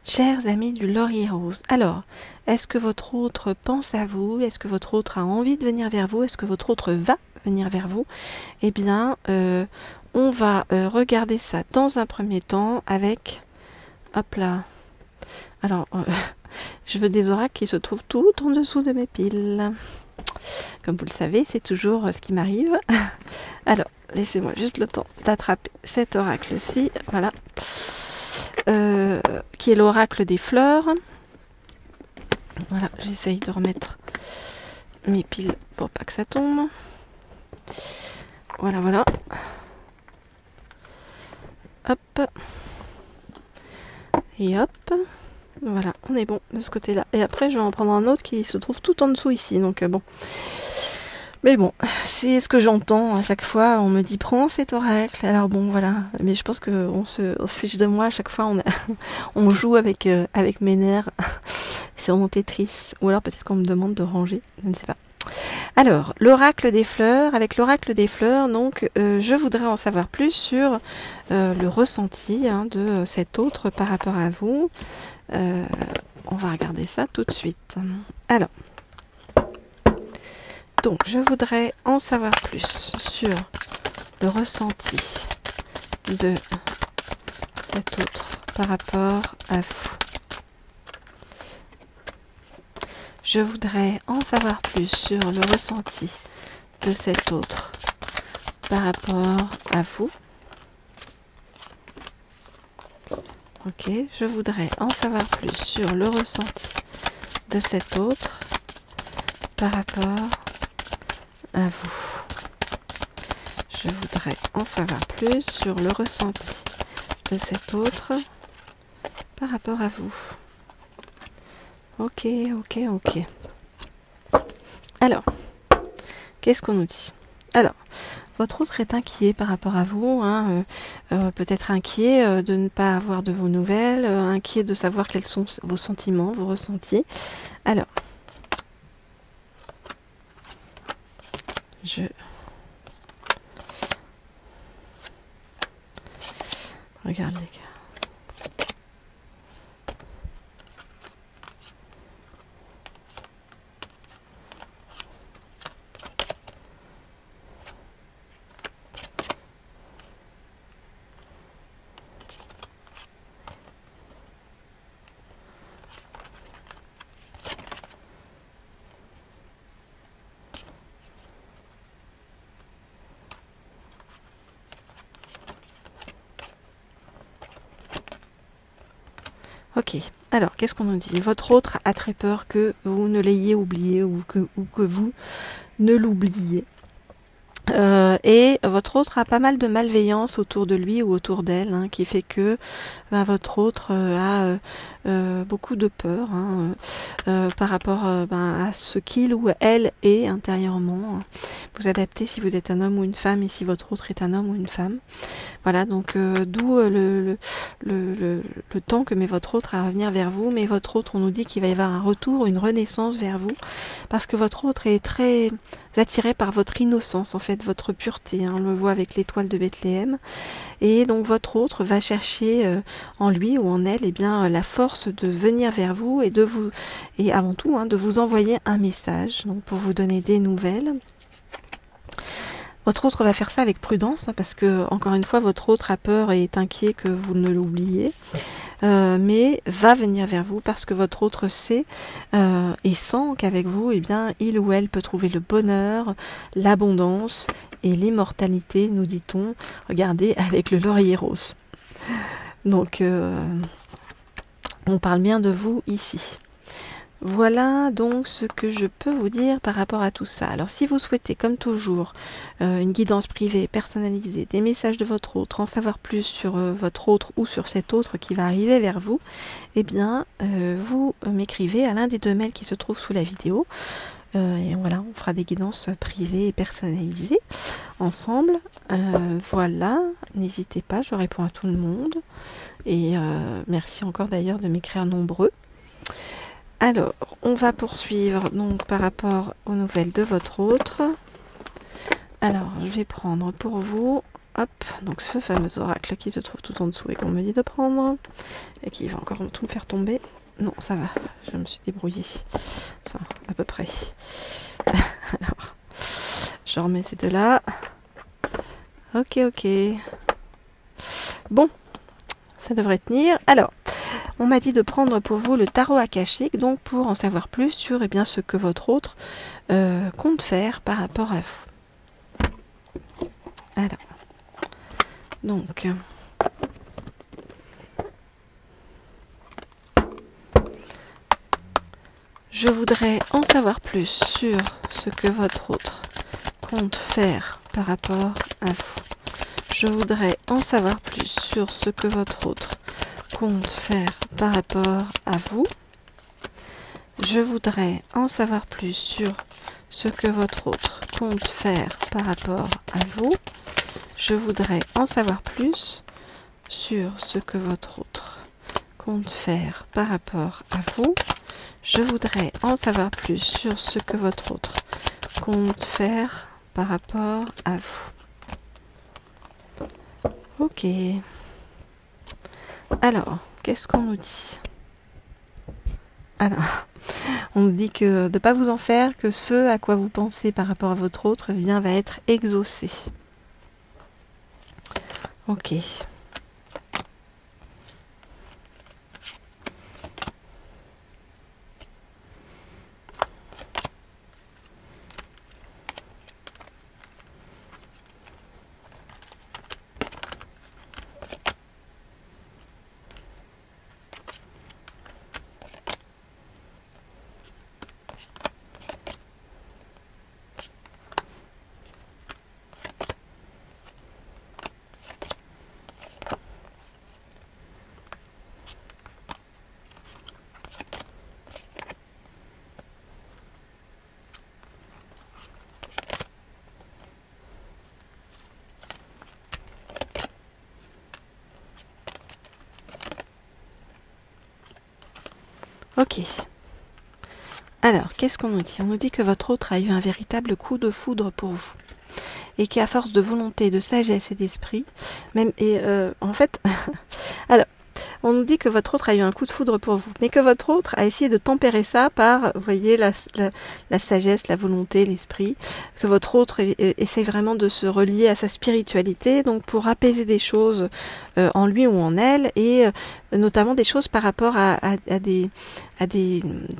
Chers amis du Laurier Rose, alors, est-ce que votre autre pense à vous? Est-ce que votre autre a envie de venir vers vous? Est-ce que votre autre va venir vers vous? Eh bien, on va regarder ça dans un premier temps avec... Hop là. Alors, je veux des oracles qui se trouvent tout en dessous de mes piles. Comme vous le savez, c'est toujours ce qui m'arrive. Alors, laissez-moi juste le temps d'attraper cet oracle-ci. Voilà. Qui est l'oracle des fleurs. Voilà, j'essaye de remettre mes piles pour pas que ça tombe. Voilà, voilà. Hop. Et hop. Voilà, on est bon de ce côté-là. Et après, je vais en prendre un autre qui se trouve tout en dessous ici. Donc bon. Mais bon, c'est ce que j'entends à chaque fois. On me dit prends cet oracle. Alors bon, voilà. Mais je pense qu'on se fiche de moi à chaque fois. On joue avec mes nerfs sur mon Tetris. Ou alors peut-être qu'on me demande de ranger. Je ne sais pas. Alors, l'oracle des fleurs. Avec l'oracle des fleurs, donc, je voudrais en savoir plus sur le ressenti de cet autre par rapport à vous. On va regarder ça tout de suite. Alors. Donc, je voudrais en savoir plus sur le ressenti de cet autre par rapport à vous. Je voudrais en savoir plus sur le ressenti de cet autre par rapport à vous. Ok, je voudrais en savoir plus sur le ressenti de cet autre par rapport à vous. Je voudrais en savoir plus sur le ressenti de cet autre par rapport à vous. Ok, ok, ok. Alors, qu'est-ce qu'on nous dit? Alors, votre autre est inquiet par rapport à vous, peut-être inquiet de ne pas avoir de vos nouvelles, inquiet de savoir quels sont vos sentiments, vos ressentis. Alors, je regarde les gars. Ok, alors qu'est-ce qu'on nous dit? Votre autre a très peur que vous ne l'ayez oublié ou que vous ne l'oubliez. Et votre autre a pas mal de malveillance autour de lui ou autour d'elle, qui fait que votre autre a beaucoup de peur par rapport à ce qu'il ou elle est intérieurement. Vous adaptez si vous êtes un homme ou une femme et si votre autre est un homme ou une femme. Voilà, donc d'où le temps que met votre autre à revenir vers vous. Mais votre autre, on nous dit qu'il va y avoir un retour, une renaissance vers vous, parce que votre autre est très attiré par votre innocence, en fait, votre pureté. On le voit avec l'étoile de Bethléem. Et donc votre autre va chercher en lui ou en elle la force de venir vers vous et avant tout de vous envoyer un message, donc pour vous donner des nouvelles. Votre autre va faire ça avec prudence, parce que, encore une fois, votre autre a peur et est inquiet que vous ne l'oubliez, mais va venir vers vous parce que votre autre sait et sent qu'avec vous, il ou elle peut trouver le bonheur, l'abondance et l'immortalité, nous dit-on, regardez, avec le laurier rose. Donc, on parle bien de vous ici. Voilà donc ce que je peux vous dire par rapport à tout ça. Alors si vous souhaitez, comme toujours, une guidance privée personnalisée, des messages de votre autre, en savoir plus sur votre autre ou sur cet autre qui va arriver vers vous, vous m'écrivez à l'un des deux mails qui se trouvent sous la vidéo. Et voilà, on fera des guidances privées et personnalisées ensemble. Voilà, n'hésitez pas, je réponds à tout le monde. Et merci encore d'ailleurs de m'écrire nombreux. Alors, on va poursuivre donc par rapport aux nouvelles de votre autre. Alors, je vais prendre pour vous Hop, donc ce fameux oracle qui se trouve tout en dessous et qu'on me dit de prendre, et qui va encore tout me faire tomber. Non, ça va, je me suis débrouillée. Enfin, à peu près. Alors, je remets ces deux-là. Ok, ok. Bon, ça devrait tenir. Alors, on m'a dit de prendre pour vous le tarot akashique, donc pour en savoir plus sur eh bien, ce que votre autre compte faire par rapport à vous. Alors, donc, je voudrais en savoir plus sur ce que votre autre compte faire par rapport à vous. Je voudrais en savoir plus sur ce que votre autre compte faire par rapport à vous. Je voudrais en savoir plus sur ce que votre autre compte faire par rapport à vous. Je voudrais en savoir plus sur ce que votre autre compte faire par rapport à vous. Je voudrais en savoir plus sur ce que votre autre compte faire par rapport à vous. Ok. Alors, qu'est-ce qu'on nous dit? Alors, on nous dit que de ne pas vous en faire, que ce à quoi vous pensez par rapport à votre autre eh bien, va être exaucé. Ok. Ok. Alors, qu'est-ce qu'on nous dit? On nous dit que votre autre a eu un véritable coup de foudre pour vous. Et qu'à force de volonté, de sagesse et d'esprit, même en fait, alors, on nous dit que votre autre a eu un coup de foudre pour vous, mais que votre autre a essayé de tempérer ça par, vous voyez, la sagesse, la volonté, l'esprit, que votre autre essaie vraiment de se relier à sa spiritualité, donc pour apaiser des choses en lui ou en elle, et notamment des choses par rapport à des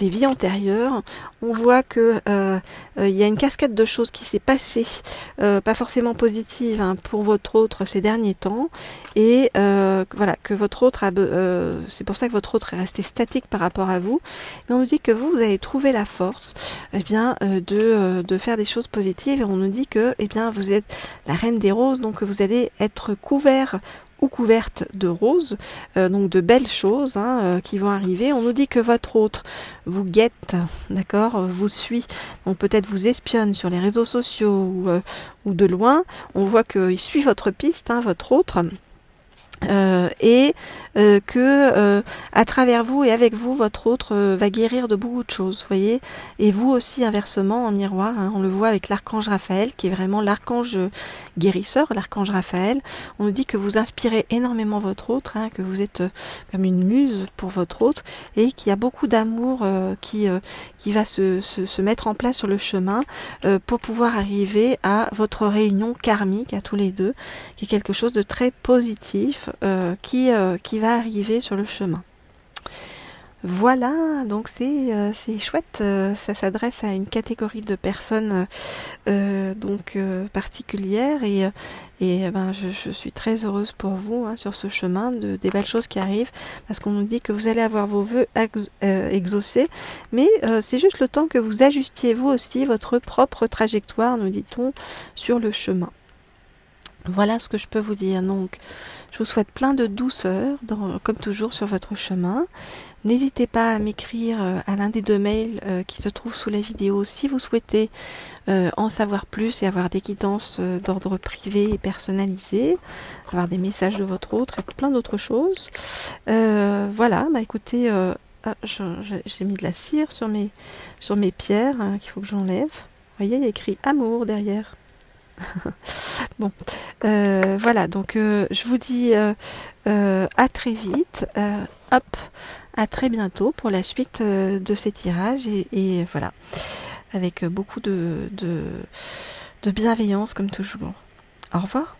vies antérieures. On voit que il y a une cascade de choses qui s'est passée, pas forcément positive hein, pour votre autre ces derniers temps, et voilà, que votre autre a c'est pour ça que votre autre est resté statique par rapport à vous. Mais on nous dit que vous allez trouver la force eh bien, de faire des choses positives, et on nous dit que eh bien, vous êtes la reine des roses, donc vous allez être couvert ou couverte de roses, donc de belles choses hein, qui vont arriver. On nous dit que votre autre vous guette, d'accord, vous suit, donc peut-être vous espionne sur les réseaux sociaux ou de loin. On voit qu'il suit votre piste, hein, votre autre. Et que à travers vous et avec vous, votre autre va guérir de beaucoup de choses, vous voyez. Et vous aussi inversement en miroir, hein, on le voit avec l'archange Raphaël, qui est vraiment l'archange guérisseur, l'archange Raphaël. On nous dit que vous inspirez énormément votre autre, hein, que vous êtes comme une muse pour votre autre, et qu'il y a beaucoup d'amour qui va se mettre en place sur le chemin pour pouvoir arriver à votre réunion karmique à tous les deux, qui est quelque chose de très positif. Qui va arriver sur le chemin. Voilà, donc c'est chouette, ça s'adresse à une catégorie de personnes particulières et ben, je suis très heureuse pour vous hein, sur ce chemin, des belles choses qui arrivent, parce qu'on nous dit que vous allez avoir vos vœux exaucés, mais c'est juste le temps que vous ajustiez vous aussi votre propre trajectoire, nous dit-on, sur le chemin. Voilà ce que je peux vous dire. Donc, je vous souhaite plein de douceur, comme toujours, sur votre chemin. N'hésitez pas à m'écrire à l'un des 2 mails qui se trouvent sous la vidéo si vous souhaitez en savoir plus et avoir des guidances d'ordre privé et personnalisé, avoir des messages de votre autre et plein d'autres choses. Voilà, bah écoutez, j'ai mis de la cire sur mes pierres hein, qu'il faut que j'enlève. Vous voyez, il y a écrit amour derrière. Bon, voilà, donc je vous dis à très vite, hop, à très bientôt pour la suite de ces tirages et voilà, avec beaucoup de bienveillance comme toujours. Au revoir.